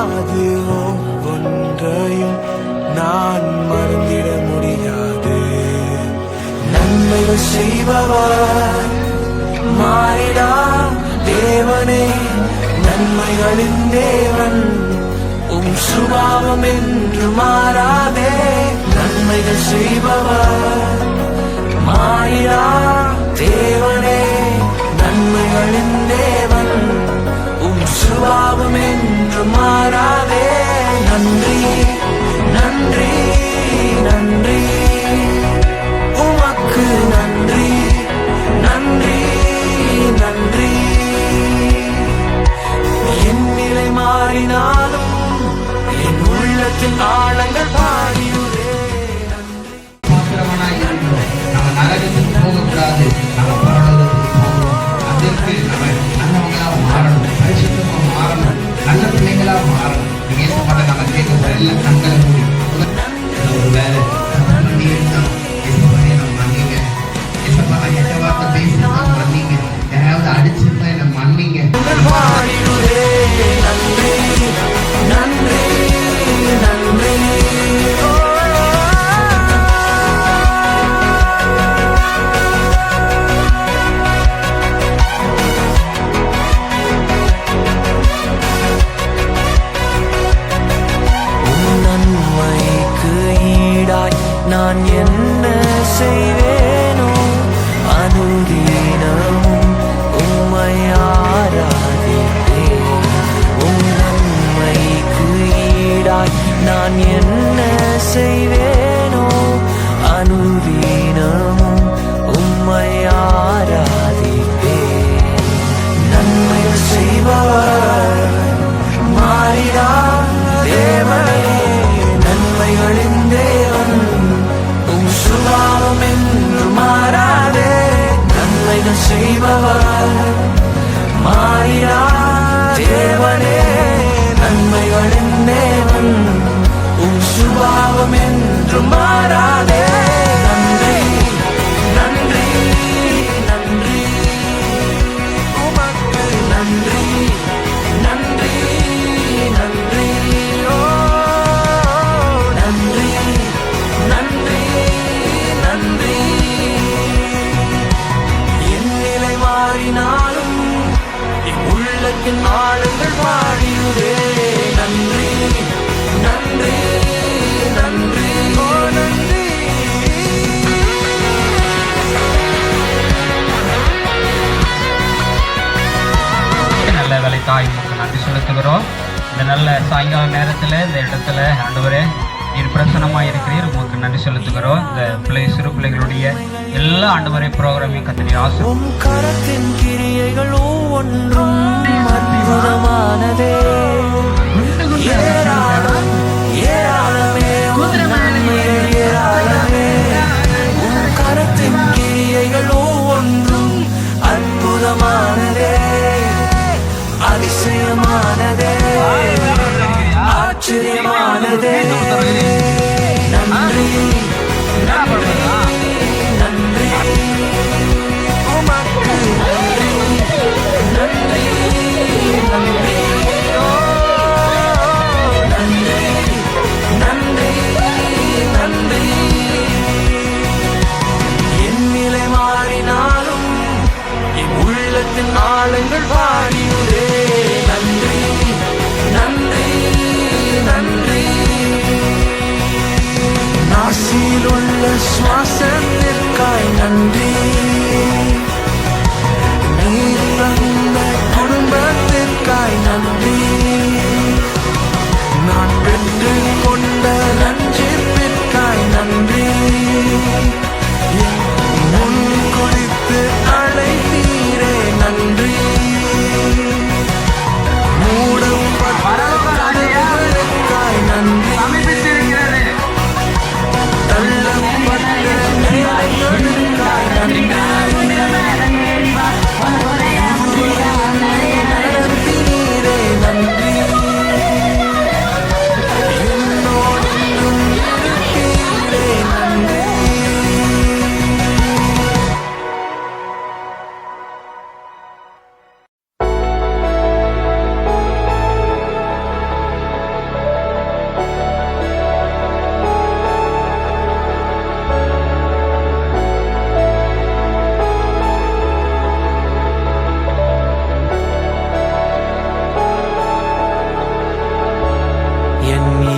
அது ஒவ்வொன்றையும் நான் மறந்திட முடியாது. நன்மைகள் செய்பவர் மாறிடா தேவனே, நன்மைகளின் தேவன் சுபாவம் என்று மாறாதே. நன்மைகள் செய்பவர் மாறிடா தேவனே, நன்மைகளின் தேவன் சுபாவம் என்று மாறாதே. நன்றி நன்றி நன்றி உமக்கு நன்றி நன்றி நன்றி. என் நிலை மாறினாலும் என் உள்ளத்தின் ஆழங்கள் பாடியுதே. மாத்திரமானாய் இருக்கிறோம். நம்ம நரகத்துக்கு போகக்கூடாது, நம்ம பரலோகத்துக்கு போகணும். அதற்கு நம்ம நல்லவங்களா மாறணும், பரிசுத்தமா மாறணும், நல்ல பிள்ளைங்களா மாறணும். ஏற்பட்ட நம்ம கேட்க எல்லாம் கண்களை மூடி ஒரு வேலை மன்னிங்க. எப்ப எட்ட வார்த்தை பேசினா மன்னிங்க, யாராவது அடிச்சிருந்தா என்ன மன்னிங்க. நன்றி நன்றி நான் என்ன செய்வேனோ அனுதினமும் உம்மை ஆராதிப்பேன். உம் நன்மைக்கு ஈடாய் நான் என்ன செய்வேனோ அனுதினமும் உம்மை ஆராதிப்பேன். நன்மைகள் செய்பவர் மாறிடா தேவனே, நன்மைகளின் தேவன் சுபாவம் என்று மாறாதே. நன்மைகள் செய்பவர் மாறிடா தேவனே, நன்மைகளின் தேவன் சுபாவம் என்று மாறாதே. நன்றி நன்றி நன்றி உமக்கு நன்றி நன்றி நன்றி. ஓ நன்றி நன்றி நன்றி. என் நிலை மாறினாலும் என் உள்ளத்தின் ஆழங்கள் பாடியுதே. நன்றி நன்றி நன்றி. ஓ நன்றி. நல்ல வேலை தாய் உங்களுக்கு நன்றி செலுத்துகிறோம். இந்த நல்ல சாயங்கால நேரத்தில் இந்த இடத்துல ஆண்டவரே நீர் பிரசன்னமாக இருக்கிறீர், உங்களுக்கு நன்றி செலுத்துகிறோம். இந்த சிறு பிள்ளைகளுடைய எல்லா ஆண்டவரை ப்ரோக்ராமையும் கத்தனை ஆசீர்வதியும். கரத்தின் கிரியைகள் ஒவ்வொன்றும் அற்புதமானதே. ஏராளம் ஏராளமே ஏராளமே. உன் கரத்தின் கிரியைகள் ஒவ்வொன்றும் அற்புதமானதே, அதிசயமானதே, ஆச்சரியமானதே. நன்றி நன்றி நன்றி உமக்கு நன்றி நன்றி நன்றி. ஓ நன்றி நன்றி நன்றி. என் நிலை மாறினாலும் என் உள்ளத்தின் ஆழங்கள் பாடியுதே. நன்றி நன்றி நன்றி.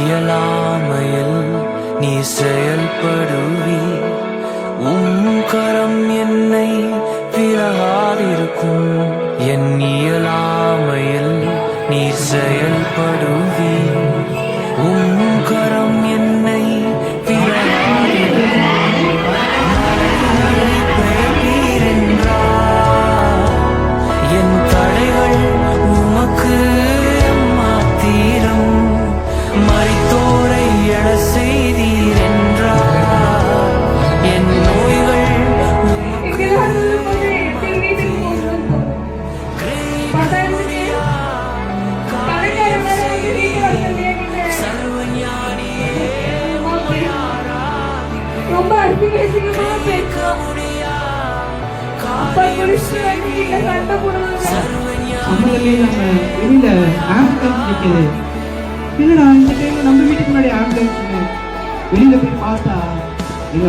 இயலாமையில் நீ செயல்படுவி கரம் என்னை விலகாதிருக்கும் என் இயலாமையில் நீ செயல்படுவி கரம் என்னை என் தடைகள் உமக்கு மாத்திரம் மரித்தோரை எழ செய்தீர் என்றார் என் நோய்கள் ரொம்ப அசிங்கமா பேசுவோம். அப்பா குடிச்சு வந்து வீட்டுல சண்டை போடுவாங்க. நம்மளே நம்ம வெளியில ஆம்புலன்ஸ் நிற்குது. என்னடா இந்த டைம்ல நம்ம வீட்டுக்கு முன்னாடி ஆம்புலன்ஸ் வெளியில போய் பார்த்தா எங்க